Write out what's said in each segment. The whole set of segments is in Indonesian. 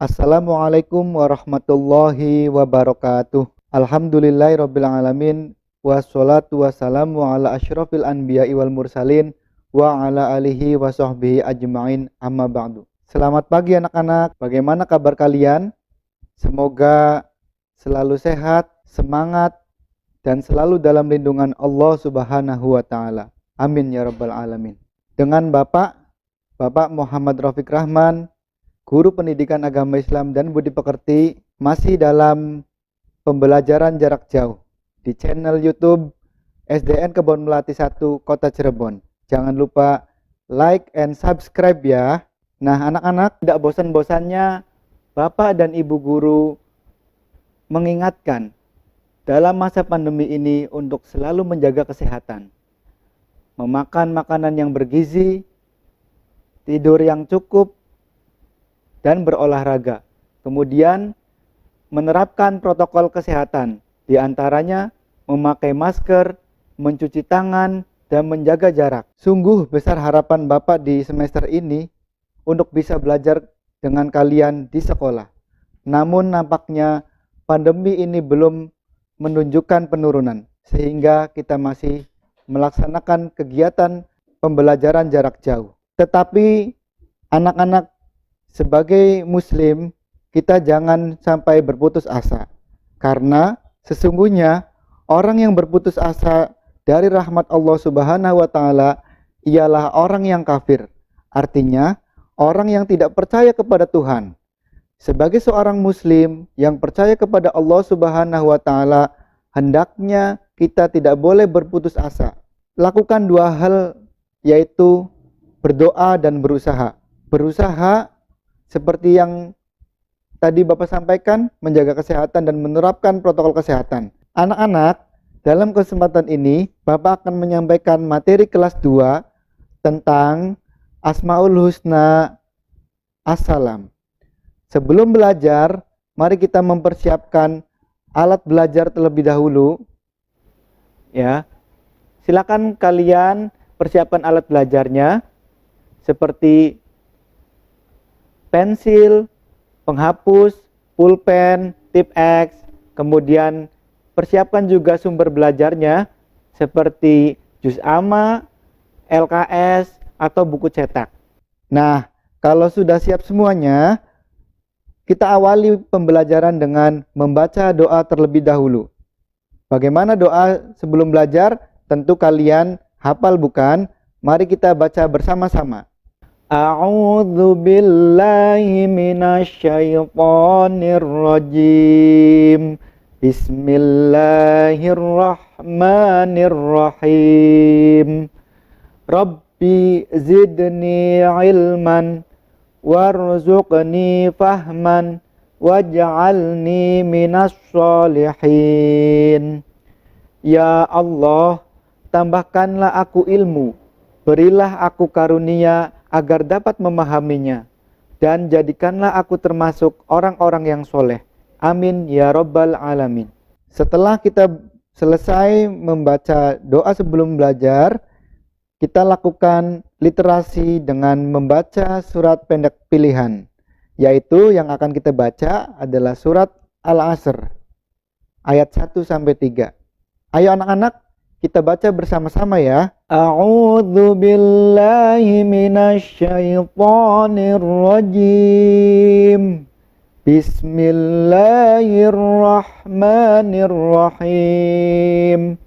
Assalamualaikum warahmatullahi wabarakatuh. Alhamdulillahirabbil alamin wassalatu wassalamu ala asyrafil anbiya'i wal mursalin wa ala alihi wa sahbihi ajmain amma ba'du. Selamat pagi anak-anak. Bagaimana kabar kalian? Semoga selalu sehat, semangat dan selalu dalam lindungan Allah Subhanahu wa taala. Amin ya rabbal alamin. Dengan Bapak Muhammad Rafiq Rahman, Guru Pendidikan Agama Islam dan Budi Pekerti, masih dalam pembelajaran jarak jauh di channel YouTube SDN Kebon Melati 1 Kota Cirebon. Jangan lupa like and subscribe ya. Nah, anak-anak, tidak bosan-bosannya Bapak dan Ibu guru mengingatkan dalam masa pandemi ini untuk selalu menjaga kesehatan, memakan makanan yang bergizi, tidur yang cukup, dan berolahraga. Kemudian menerapkan protokol kesehatan, diantaranya memakai masker, mencuci tangan, dan menjaga jarak. Sungguh besar harapan Bapak di semester ini untuk bisa belajar dengan kalian di sekolah. Namun nampaknya pandemi ini belum menunjukkan penurunan, sehingga kita masih melaksanakan kegiatan pembelajaran jarak jauh. Tetapi anak-anak, sebagai muslim, kita jangan sampai berputus asa. Karena sesungguhnya orang yang berputus asa dari rahmat Allah Subhanahu wa taala ialah orang yang kafir. Artinya, orang yang tidak percaya kepada Tuhan. Sebagai seorang muslim yang percaya kepada Allah Subhanahu wa taala, hendaknya kita tidak boleh berputus asa. Lakukan dua hal, yaitu berdoa dan berusaha. Berusaha seperti yang tadi Bapak sampaikan, menjaga kesehatan dan menerapkan protokol kesehatan. Anak-anak, dalam kesempatan ini Bapak akan menyampaikan materi kelas 2 tentang Asmaul Husna As-Salam. Sebelum belajar, mari kita mempersiapkan alat belajar terlebih dahulu. Ya. Silakan kalian persiapkan alat belajarnya seperti pensil, penghapus, pulpen, tip X, kemudian persiapkan juga sumber belajarnya seperti juz amma, LKS, atau buku cetak. Nah, kalau sudah siap semuanya, kita awali pembelajaran dengan membaca doa terlebih dahulu. Bagaimana doa sebelum belajar? Tentu kalian hafal bukan? Mari kita baca bersama-sama. A'udzu billahi minasyaitonir rajim. Bismillahirrahmanirrahim. Rabbi zidni ilman warzuqni fahman waj'alni minas sholihin. Ya Allah, tambahkanlah aku ilmu, berilah aku karunia agar dapat memahaminya, dan jadikanlah aku termasuk orang-orang yang soleh. Amin ya rabbal alamin. Setelah kita selesai membaca doa sebelum belajar, kita lakukan literasi dengan membaca surat pendek pilihan, yaitu yang akan kita baca adalah surat Al-Asr ayat 1-3. Ayo anak-anak, kita baca bersama-sama ya. A'udzu billahi minasyaitonir rajim. Bismillahirrahmanirrahim.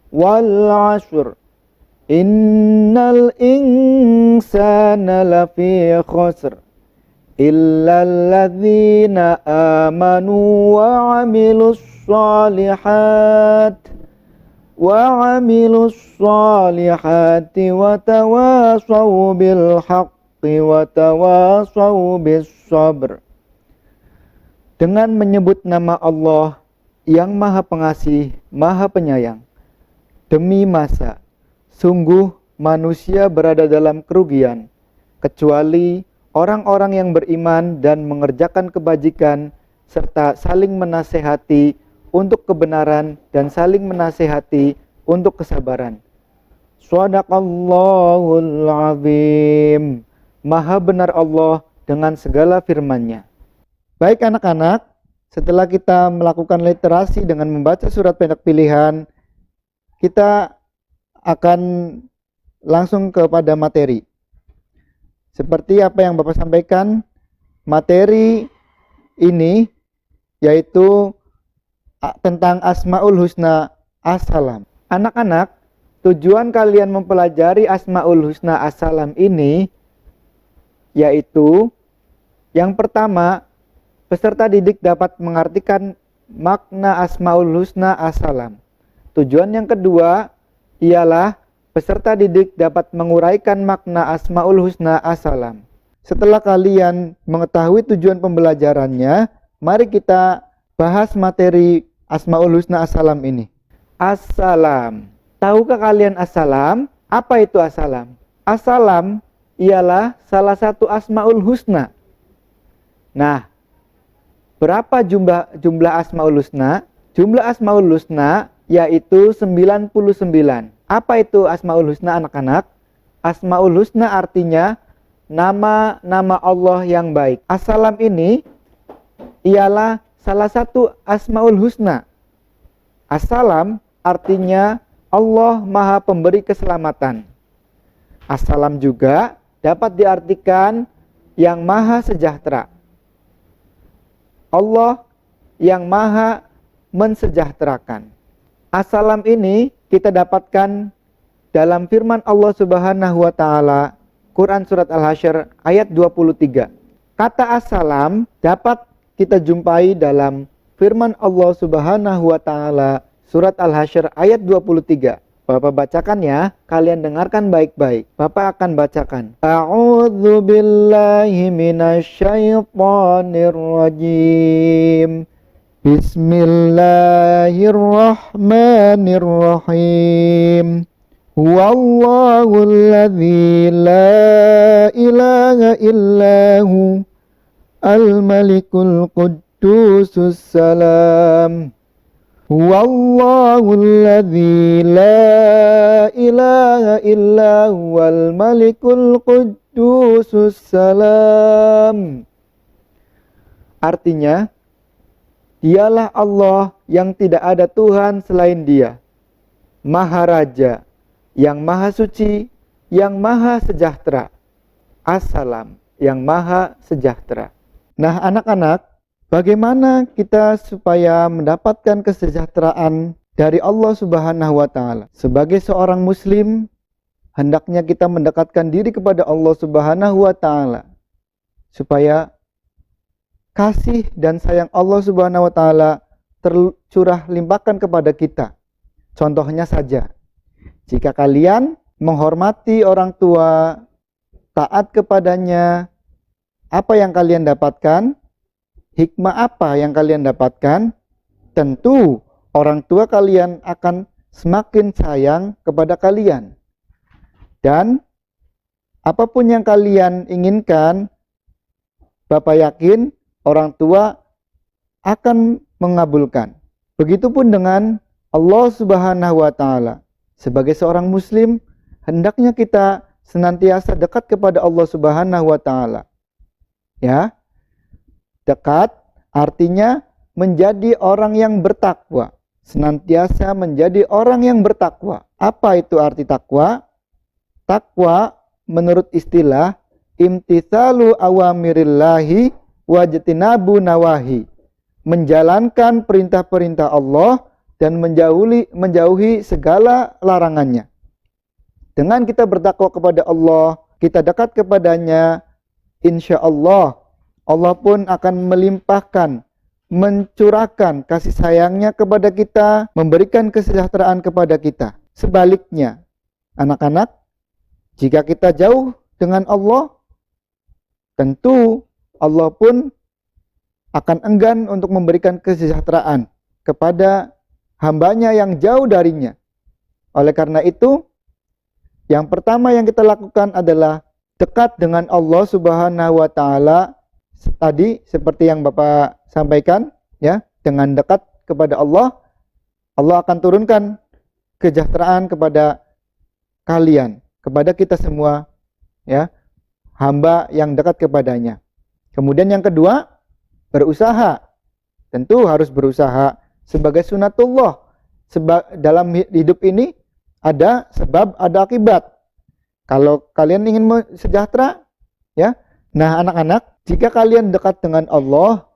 Wal 'ashr. Innal insana lafi khusr. Illa alladzina amanu wa 'amilus shalihat. وَعَمِلُوا الصَّالِحَاتِ وَتَوَاصَوْا بِالْحَقِّ وَتَوَاصَوْا بِالصَّبْرِ. Dengan menyebut nama Allah yang Maha Pengasih, Maha Penyayang. Demi masa, sungguh manusia berada dalam kerugian, kecuali orang-orang yang beriman dan mengerjakan kebajikan, serta saling menasehati untuk kebenaran dan saling menasehati untuk kesabaran. Shadaqallahul azim. Maha benar Allah dengan segala firman-Nya. Baik anak-anak, setelah kita melakukan literasi dengan membaca surat pendek pilihan, kita akan langsung kepada materi. Seperti apa yang Bapak sampaikan, materi ini yaitu tentang Asmaul Husna As-Salam. Anak-anak, tujuan kalian mempelajari Asmaul Husna As-Salam ini yaitu yang pertama, peserta didik dapat mengartikan makna Asmaul Husna As-Salam. Tujuan yang kedua ialah peserta didik dapat menguraikan makna Asmaul Husna As-Salam. Setelah kalian mengetahui tujuan pembelajarannya, mari kita bahas materi Asmaul Husna As-Salam ini. As-Salam. Tahukah kalian As-Salam? Apa itu As-Salam? As-Salam ialah salah satu Asmaul Husna. Nah, berapa jumlah Asmaul Husna? Jumlah Asmaul Husna yaitu 99. Apa itu Asmaul Husna anak-anak? Asmaul Husna artinya nama-nama Allah yang baik. As-Salam ini ialah salah satu Asmaul Husna. As-Salam artinya Allah Maha Pemberi Keselamatan. As-Salam juga dapat diartikan yang Maha Sejahtera. Allah yang Maha mensejahterakan. As-Salam ini kita dapatkan dalam firman Allah Subhanahu wa taala, Quran surat Al-Hasyr ayat 23. Kata As-Salam dapat kita jumpai dalam firman Allah Subhanahu wa taala surat Al-Hasyr ayat 23. Bapak bacakan ya, kalian dengarkan baik-baik. Bapak akan bacakan. A'udzu billahi minasyaitonir rajim. Bismillahirrahmanirrahim. Huwallahul ladzi la ilaha illahu al-malikul quddusus salam. Huwallahul ladzi la ilaha illa huwal malikul quddusus salam. Artinya, dialah Allah yang tidak ada Tuhan selain Dia, Maha Raja, yang Maha Suci, yang Maha Sejahtera. As-Salam, yang Maha Sejahtera. Nah, anak-anak, bagaimana kita supaya mendapatkan kesejahteraan dari Allah Subhanahu wa taala? Sebagai seorang muslim, hendaknya kita mendekatkan diri kepada Allah Subhanahu wa taala supaya kasih dan sayang Allah Subhanahu wa taala tercurah limpahkan kepada kita. Contohnya saja, jika kalian menghormati orang tua, taat kepadanya, apa yang kalian dapatkan? Hikmah apa yang kalian dapatkan? Tentu orang tua kalian akan semakin sayang kepada kalian. Dan apapun yang kalian inginkan, Bapak yakin orang tua akan mengabulkan. Begitupun dengan Allah Subhanahu wa taala. Sebagai seorang muslim, hendaknya kita senantiasa dekat kepada Allah Subhanahu wa taala. Ya. Dekat artinya menjadi orang yang bertakwa. Senantiasa menjadi orang yang bertakwa. Apa itu arti takwa? Takwa menurut istilah imtitsalu awamirillahi wajtinabu nawahi. Menjalankan perintah-perintah Allah dan menjauhi segala larangannya. Dengan kita bertakwa kepada Allah, kita dekat kepadanya, insya Allah Allah pun akan melimpahkan, mencurahkan kasih sayangnya kepada kita, memberikan kesejahteraan kepada kita. Sebaliknya, anak-anak, jika kita jauh dengan Allah, tentu Allah pun akan enggan untuk memberikan kesejahteraan kepada hambanya yang jauh darinya. Oleh karena itu, yang pertama yang kita lakukan adalah dekat dengan Allah Subhanahu wa taala. Tadi seperti yang Bapak sampaikan, ya, dengan dekat kepada Allah, Allah akan turunkan kesejahteraan kepada kalian, kepada kita semua, ya, hamba yang dekat kepadanya. Kemudian yang kedua, berusaha. Tentu harus berusaha sebagai sunatullah. Dalam hidup ini ada sebab, ada akibat. Kalau kalian ingin sejahtera, ya. Nah, anak-anak, jika kalian dekat dengan Allah,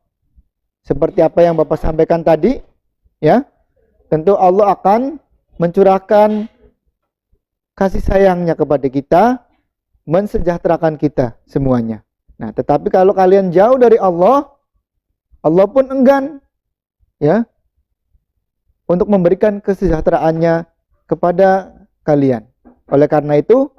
seperti apa yang Bapak sampaikan tadi, ya, tentu Allah akan mencurahkan kasih sayangnya kepada kita, mensejahterakan kita semuanya. Nah, tetapi kalau kalian jauh dari Allah, Allah pun enggan, ya, untuk memberikan kesejahteraannya kepada kalian. Oleh karena itu,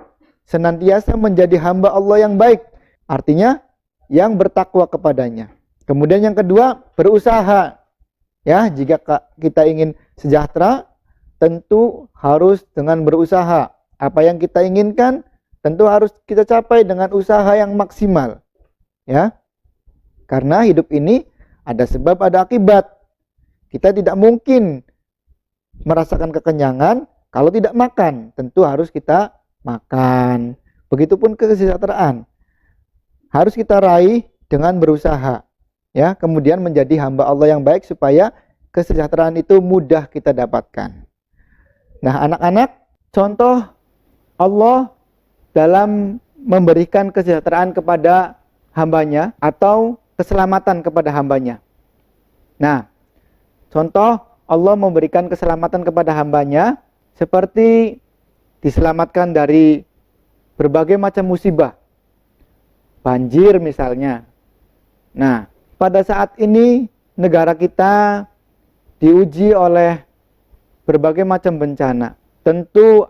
senantiasa menjadi hamba Allah yang baik. Artinya, yang bertakwa kepadanya. Kemudian yang kedua, berusaha. Ya, jika kita ingin sejahtera, tentu harus dengan berusaha. Apa yang kita inginkan, tentu harus kita capai dengan usaha yang maksimal. Ya, karena hidup ini ada sebab, ada akibat. Kita tidak mungkin merasakan kekenyangan kalau tidak makan. Tentu harus kita makan. Begitupun kesejahteraan. Harus kita raih dengan berusaha. Ya, kemudian menjadi hamba Allah yang baik supaya kesejahteraan itu mudah kita dapatkan. Nah, anak-anak, contoh Allah dalam memberikan kesejahteraan kepada hambanya atau keselamatan kepada hambanya. Nah, contoh Allah memberikan keselamatan kepada hambanya seperti diselamatkan dari berbagai macam musibah. Banjir misalnya. Nah, pada saat ini negara kita diuji oleh berbagai macam bencana. Tentu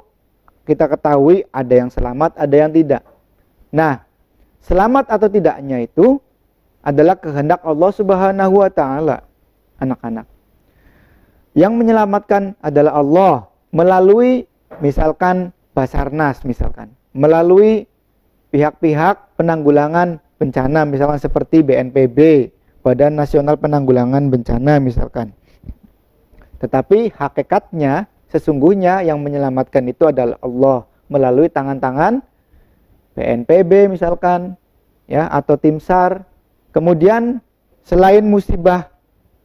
kita ketahui ada yang selamat, ada yang tidak. Nah, selamat atau tidaknya itu adalah kehendak Allah Subhanahu wa taala, anak-anak. Yang menyelamatkan adalah Allah melalui misalkan Basarnas misalkan, melalui pihak-pihak penanggulangan bencana misalkan seperti BNPB, Badan Nasional Penanggulangan Bencana misalkan. Tetapi hakikatnya sesungguhnya yang menyelamatkan itu adalah Allah melalui tangan-tangan BNPB misalkan, ya, atau tim SAR. Kemudian selain musibah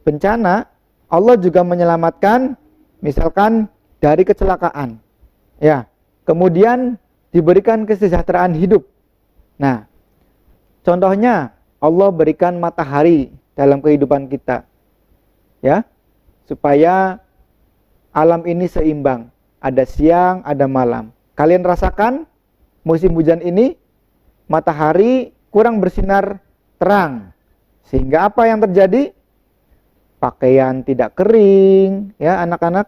bencana, Allah juga menyelamatkan misalkan dari kecelakaan. Ya, kemudian diberikan kesejahteraan hidup. Nah, contohnya Allah berikan matahari dalam kehidupan kita. Ya, supaya alam ini seimbang. Ada siang, ada malam. Kalian rasakan musim hujan ini matahari kurang bersinar terang. Sehingga apa yang terjadi? Pakaian tidak kering, ya anak-anak.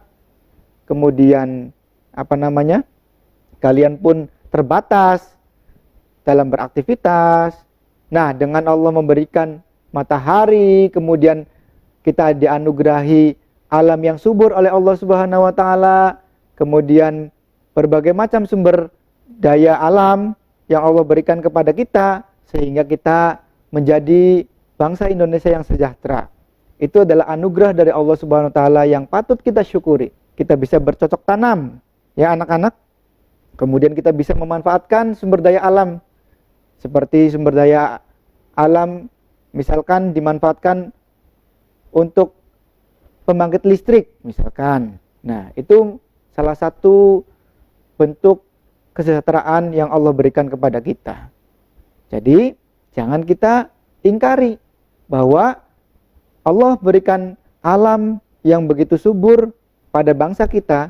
Kemudian kalian pun terbatas dalam beraktivitas. Nah, dengan Allah memberikan matahari, kemudian kita dianugerahi alam yang subur oleh Allah Subhanahu wa taala, kemudian berbagai macam sumber daya alam yang Allah berikan kepada kita sehingga kita menjadi bangsa Indonesia yang sejahtera. Itu adalah anugerah dari Allah Subhanahu wa taala yang patut kita syukuri. Kita bisa bercocok tanam, ya anak-anak. Kemudian kita bisa memanfaatkan sumber daya alam. Seperti sumber daya alam misalkan dimanfaatkan untuk pembangkit listrik misalkan. Nah, itu salah satu bentuk kesejahteraan yang Allah berikan kepada kita. Jadi, jangan kita ingkari bahwa Allah berikan alam yang begitu subur pada bangsa kita,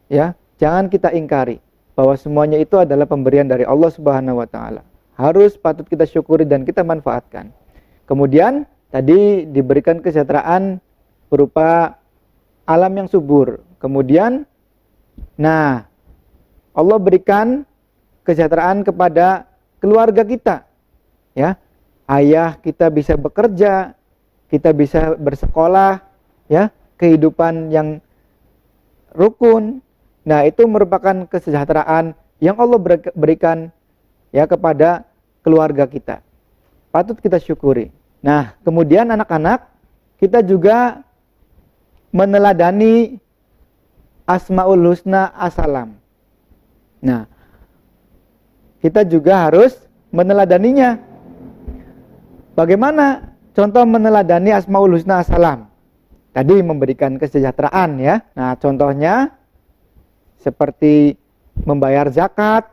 ya. Jangan kita ingkari bahwa semuanya itu adalah pemberian dari Allah Subhanahu wa taala. Harus patut kita syukuri dan kita manfaatkan. Kemudian tadi diberikan kesejahteraan berupa alam yang subur. Kemudian Allah berikan kesejahteraan kepada keluarga kita. Ya. Ayah kita bisa bekerja, kita bisa bersekolah, ya, kehidupan yang rukun. Nah, itu merupakan kesejahteraan yang Allah berikan, ya, kepada keluarga kita. Patut kita syukuri. Nah, kemudian anak-anak, kita juga meneladani Asmaul Husna As-Salam. Nah, kita juga harus meneladaninya. Bagaimana contoh meneladani Asmaul Husna As-Salam. Tadi memberikan kesejahteraan ya. Nah, contohnya seperti membayar zakat,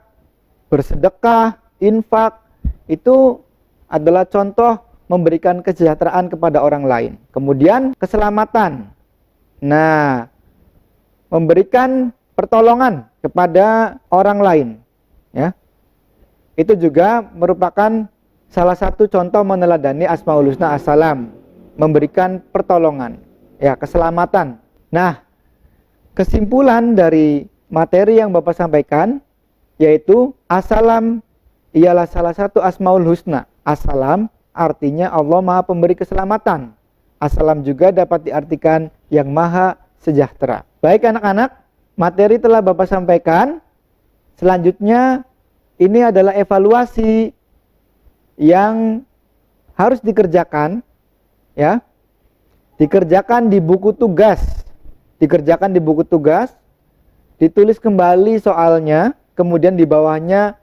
bersedekah, infak, itu adalah contoh memberikan kesejahteraan kepada orang lain. Kemudian keselamatan. Nah, memberikan pertolongan kepada orang lain, ya. Itu juga merupakan salah satu contoh meneladani Asmaul Husna As-Salam, memberikan pertolongan, ya, keselamatan. Nah, kesimpulan dari materi yang Bapak sampaikan yaitu As-Salam ialah salah satu Asmaul Husna. As-Salam artinya Allah Maha Pemberi Keselamatan. As-Salam juga dapat diartikan yang Maha Sejahtera. Baik anak-anak, materi telah Bapak sampaikan. Selanjutnya ini adalah evaluasi yang harus dikerjakan, ya. Dikerjakan di buku tugas. Dikerjakan di buku tugas, ditulis kembali soalnya, kemudian di bawahnya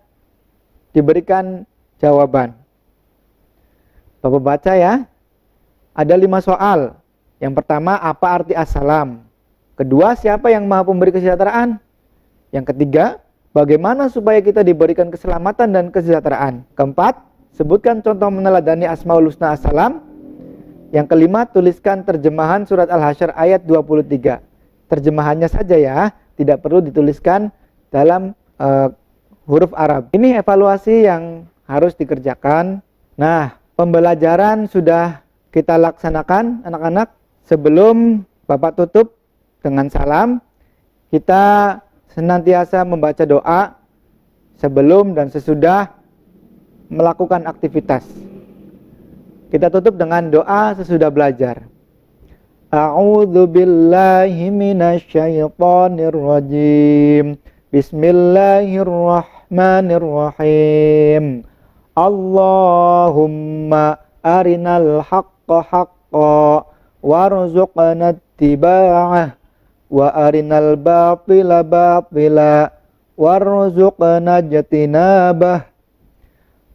diberikan jawaban. Bapak baca ya. Ada 5 soal. Yang pertama, apa arti As-Salam? Kedua, siapa yang Maha Pemberi Kesejahteraan? Yang ketiga, bagaimana supaya kita diberikan keselamatan dan kesejahteraan? Keempat, sebutkan contoh meneladani Asmaul Husna As-Salam. Yang kelima, tuliskan terjemahan surat Al-Hasyr ayat 23. Terjemahannya saja ya, tidak perlu dituliskan dalam huruf Arab. Ini evaluasi yang harus dikerjakan. Nah, pembelajaran sudah kita laksanakan anak-anak. Sebelum Bapak tutup dengan salam, kita senantiasa membaca doa sebelum dan sesudah melakukan aktivitas. Kita tutup dengan doa sesudah belajar. A'udzu billahi minasyaitonir rajim. Bismillahirrahmanirrahim. Allahumma arinal haqqa haqqa warzuqna ittiba'ah wa arinal batila batila warzuqna ijtinabah.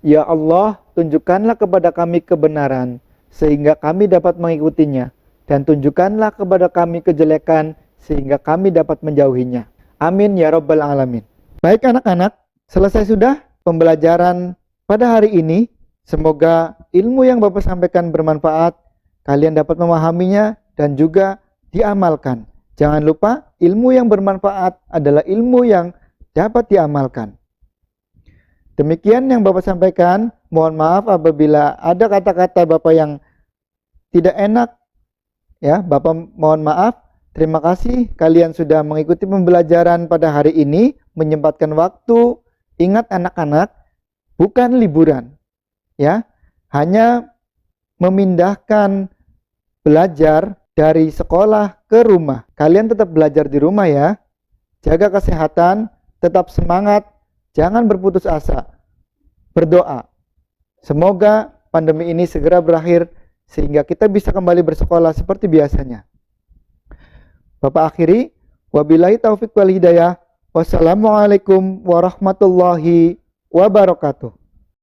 Ya Allah, tunjukkanlah kepada kami kebenaran sehingga kami dapat mengikutinya, dan tunjukkanlah kepada kami kejelekan sehingga kami dapat menjauhinya. Amin ya rabbal alamin. Baik anak-anak, selesai sudah pembelajaran pada hari ini. Semoga ilmu yang Bapak sampaikan bermanfaat, kalian dapat memahaminya dan juga diamalkan. Jangan lupa, ilmu yang bermanfaat adalah ilmu yang dapat diamalkan. Demikian yang Bapak sampaikan. Mohon maaf apabila ada kata-kata Bapak yang tidak enak, ya, Bapak mohon maaf. Terima kasih kalian sudah mengikuti pembelajaran pada hari ini, menyempatkan waktu. Ingat anak-anak, bukan liburan, ya, hanya memindahkan belajar dari sekolah ke rumah. Kalian tetap belajar di rumah ya. Jaga kesehatan, tetap semangat, jangan berputus asa. Berdoa. Semoga pandemi ini segera berakhir sehingga kita bisa kembali bersekolah seperti biasanya. Bapak akhiri, wabillahi taufiq wal hidayah. Wassalamualaikum warahmatullahi wabarakatuh.